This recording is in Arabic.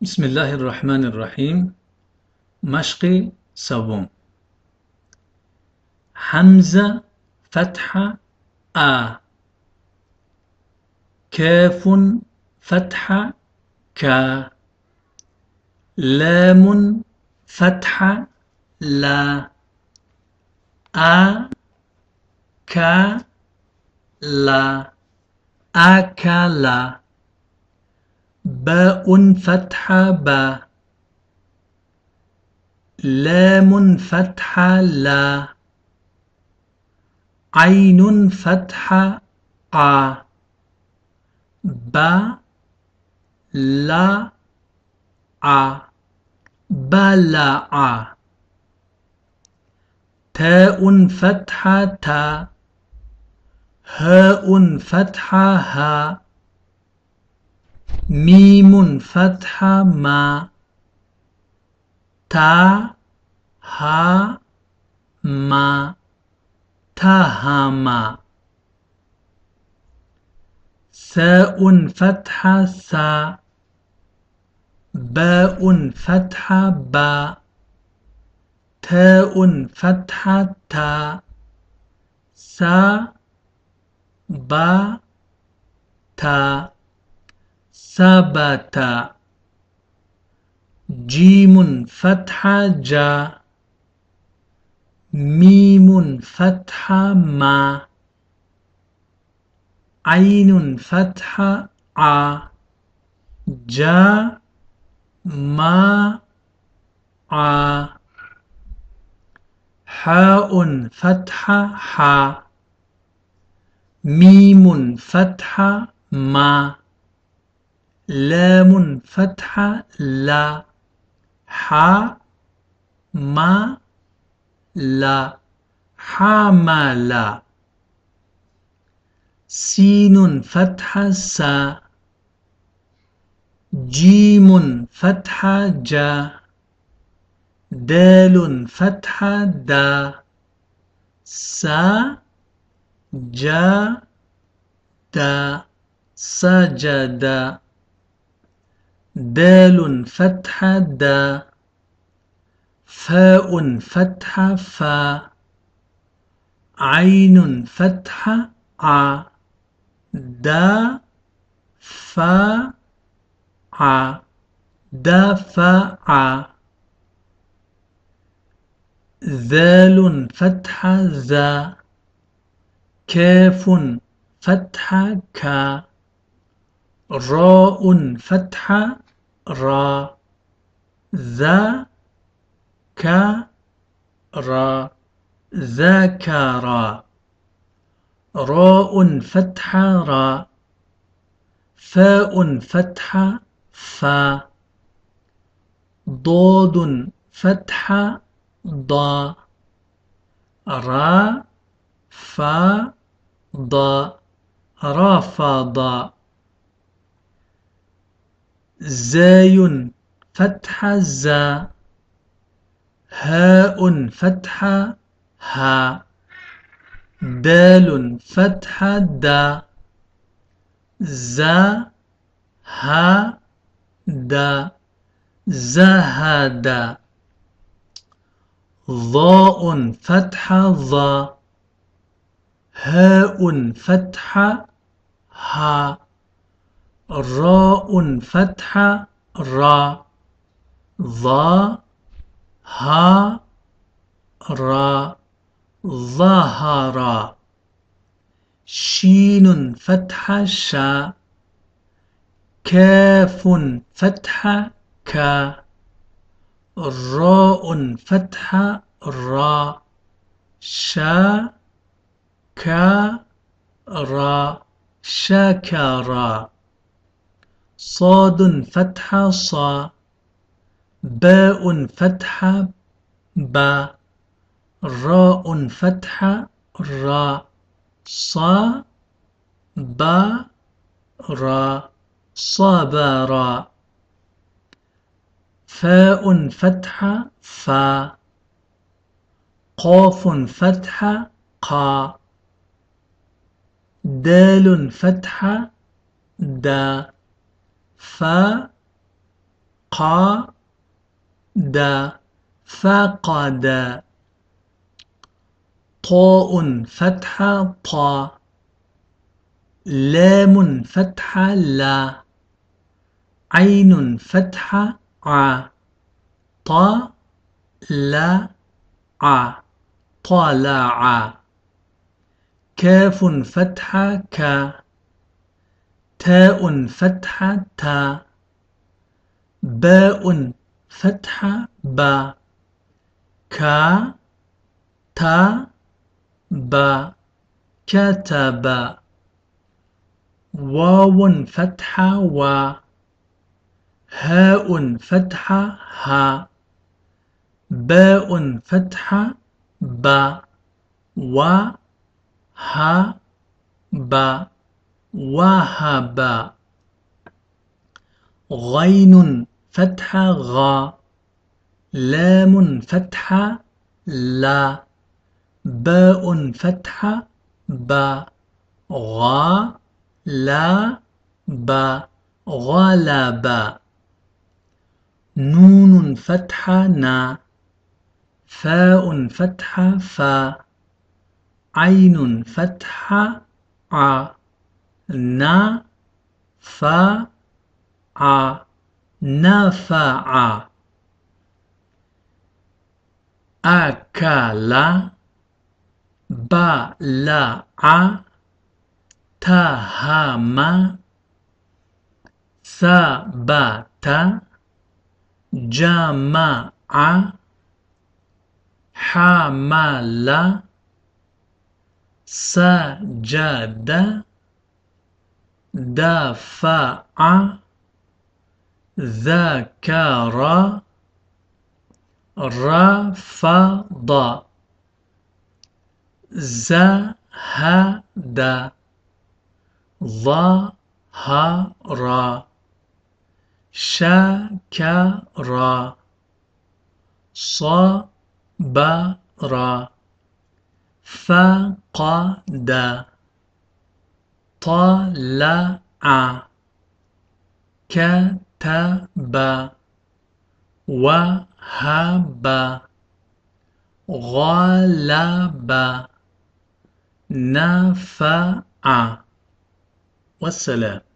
بسم الله الرحمن الرحيم. مشق سوم. حمزة فتحة آ. كاف فتحة كا. لام فتحة لا. آ كا لا. أكلا. باء فتحة با. لام فتحة لا. عين فتحة ع. با لا ع. بلع. تاء فتحة تا. هاء فتحة ها. ميم فتحة ما. تا ها ما. تهما. ثاء فتحة ثا. باء فتحة با. تاء فتحة تا. ثا با تا. ثبت. جيم فتحة جا. ميم فتحة ما. عين فتحة ع. جا ما ع. حاء فتحة حا. ميم فتحة ما. لام فتحة لا. حا ما لا. حمل. سين فتحة سا. جيم فتحة جا. دال فتحة دا. سا جا دا. سجد. دال فتحة دا. فاء فتحة فا. عين فتحة ع. دا فا ع. دفع. ذال فتحة ذا. كاف فتحة كا. راء فتحة را. ذا كا را. ذكر. راء فتحة را. فاء فتحة فا. ضاد فتحة ضا. را فا ضا. رفض. زاي فتحة زا. هاء فتحة ها. دال فتحة دا. زا ها دا. زهد. ضاء فتحة ضا. هاء فتحة ها. راء فتحة را. ضا ها را. ظهر. شين فتحة شا. كاف فتحة كا. راء فتحة را. شا كا را. شكرا. صاد فتحة صا. باء فتحة با. راء فتحة را. صا با را. صبر. فاء فتحة فا. قاف فتحة قا. دال فتحة دا. فا قاد فقد طاء فتحة طا لام فتحة لا عين فتحة ع طا لا ع طالع كاف فتحة كا تاء فتحة تا باء فتحة با كا تا با كتب واو فتحة و هاء فتحة ها باء فتحة با و ها با وهب غين فتحة غا لام فتحة لا باء فتحة با غا لا با غلب نون فتحة نا فاء فتحة فا عين فتحة ع نا فا ع نفع أكل بلع تهم ثبت جمع حمل سجد دفع ذكر رفض زهد ظهر شكر صبر فقد طلع كتب وهب غلب نفع والسلام.